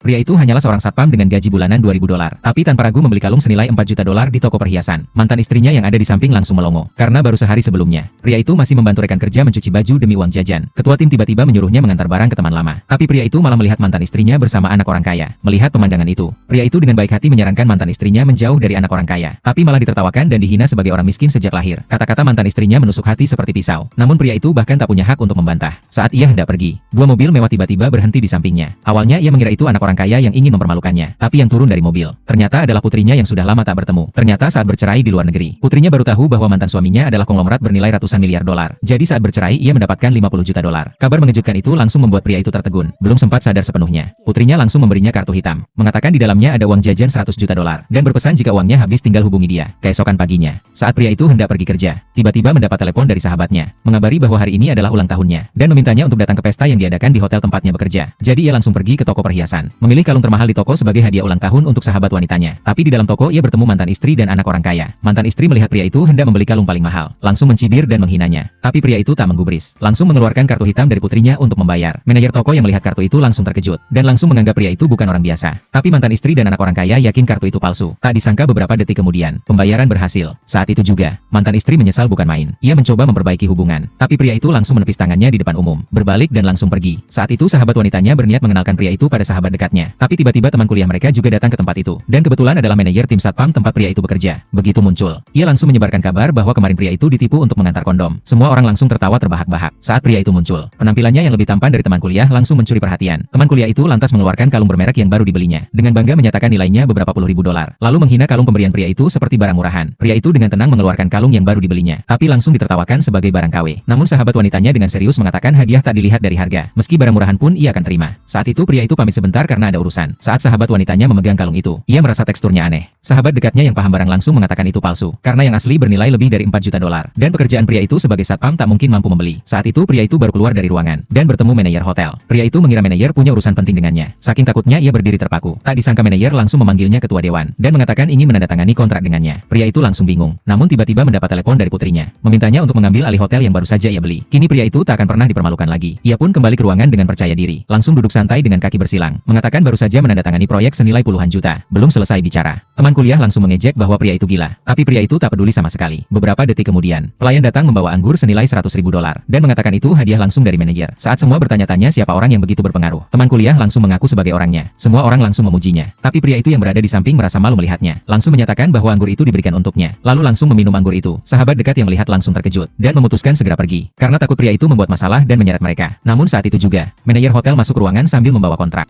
Pria itu hanyalah seorang satpam dengan gaji bulanan $2.000, tapi tanpa ragu membeli kalung senilai $4 juta di toko perhiasan. Mantan istrinya yang ada di samping langsung melongo, karena baru sehari sebelumnya, pria itu masih membantu rekan kerja mencuci baju demi uang jajan. Ketua tim tiba-tiba menyuruhnya mengantar barang ke teman lama, tapi pria itu malah melihat mantan istrinya bersama anak orang kaya. Melihat pemandangan itu, pria itu dengan baik hati menyarankan mantan istrinya menjauh dari anak orang kaya, tapi malah ditertawakan dan dihina sebagai orang miskin sejak lahir. Kata-kata mantan istrinya menusuk hati seperti pisau. Namun pria itu bahkan tak punya hak untuk membantah. Saat ia hendak pergi, dua mobil mewah tiba-tiba berhenti di sampingnya. Awalnya ia mengira itu anak orang kaya yang ingin mempermalukannya, tapi yang turun dari mobil ternyata adalah putrinya yang sudah lama tak bertemu. Ternyata saat bercerai di luar negeri, putrinya baru tahu bahwa mantan suaminya adalah konglomerat bernilai ratusan miliar dolar. Jadi saat bercerai ia mendapatkan $50 juta. Kabar mengejutkan itu langsung membuat pria itu tertegun. Belum sempat sadar sepenuhnya, putrinya langsung memberinya kartu hitam, mengatakan di dalamnya ada uang jajan $100 juta dan berpesan jika uangnya habis tinggal hubungi dia. Keesokan paginya, saat pria itu hendak pergi kerja, tiba-tiba mendapat telepon dari sahabatnya, mengabari bahwa hari ini adalah ulang tahunnya, dan memintanya untuk datang ke pesta yang diadakan di hotel tempatnya bekerja. Jadi ia langsung pergi ke toko perhiasan, memilih kalung termahal di toko sebagai hadiah ulang tahun untuk sahabat wanitanya. Tapi di dalam toko ia bertemu mantan istri dan anak orang kaya. Mantan istri melihat pria itu hendak membeli kalung paling mahal, langsung mencibir dan menghinanya. Tapi pria itu tak menggubris, langsung mengeluarkan kartu hitam dari putrinya untuk membayar. Manajer toko yang melihat kartu itu langsung terkejut, dan langsung menganggap pria itu bukan orang biasa. Tapi mantan istri dan anak orang kaya yakin kartu itu palsu. Tak disangka beberapa detik kemudian, pembayaran berhasil. Saat itu juga, mantan istri menyesal bukan main. Ia mencoba memperbaiki hubungan, tapi pria itu langsung menepis tangannya di depan umum, berbalik dan langsung pergi. Saat itu sahabat wanitanya berniat mengenalkan pria itu pada sahabat dekatnya, tapi tiba-tiba teman kuliah mereka juga datang ke tempat itu, dan kebetulan adalah manajer tim satpam tempat pria itu bekerja. Begitu muncul, ia langsung menyebarkan kabar bahwa kemarin pria itu ditipu untuk mengantar kondom. Semua orang langsung tertawa terbahak-bahak. Saat pria itu muncul, penampilannya yang lebih tampan dari teman kuliah langsung mencuri perhatian. Teman kuliah itu lantas mengeluarkan kalung bermerek yang baru dibelinya, dengan bangga menyatakan nilainya beberapa puluh ribu dolar, lalu menghina kalung pemberian pria itu seperti barang murahan. Pria itu dengan tenang mengeluarkan kalung yang baru dibelinya, tapi langsung ditertawakan sebagai barang KW. Namun sahabat wanitanya dengan serius mengatakan hadiah tak dilihat dari harga, meski barang murahan pun ia akan terima. Saat itu pria itu pamit sebentar karena ada urusan. Saat sahabat wanitanya memegang kalung itu, ia merasa teksturnya aneh. Sahabat dekatnya yang paham barang langsung mengatakan itu palsu, karena yang asli bernilai lebih dari $4 juta, dan pekerjaan pria itu sebagai satpam tak mungkin mampu membeli. Saat itu pria itu baru keluar dari ruangan, dan bertemu manajer hotel. Pria itu mengira manajer punya urusan penting dengannya. Saking takutnya ia berdiri terpaku. Tak disangka manajer langsung memanggilnya ketua dewan, dan mengatakan ingin menandatangani kontrak dengannya. Pria itu langsung bingung, namun tiba-tiba mendapat telepon dari putrinya, memintanya untuk mengambil alih hotel yang baru saja ia beli. Kini pria itu tak akan pernah dipermalukan lagi. Ia pun kembali ke ruangan dengan percaya diri, langsung duduk santai dengan kaki bersilang, mengatakan baru saja menandatangani proyek senilai puluhan juta. Belum selesai bicara, teman kuliah langsung mengejek bahwa pria itu gila, tapi pria itu tak peduli sama sekali. Beberapa detik kemudian, pelayan datang membawa anggur senilai $100.000 dan mengatakan itu hadiah langsung dari manajer. Saat semua bertanya-tanya siapa orang yang begitu berpengaruh, teman kuliah langsung mengaku sebagai orangnya. Semua orang langsung memujinya, tapi pria itu yang berada di samping merasa malu melihatnya, langsung menyatakan bahwa anggur itu diberikan untuknya, lalu langsung meminum anggur itu. Sahabat dekat yang melihat langsung terkejut, dan memutuskan segera pergi, karena takut pria itu membuat masalah dan menyeret mereka. Namun saat itu juga, manajer hotel masuk ruangan sambil membawa kontrak.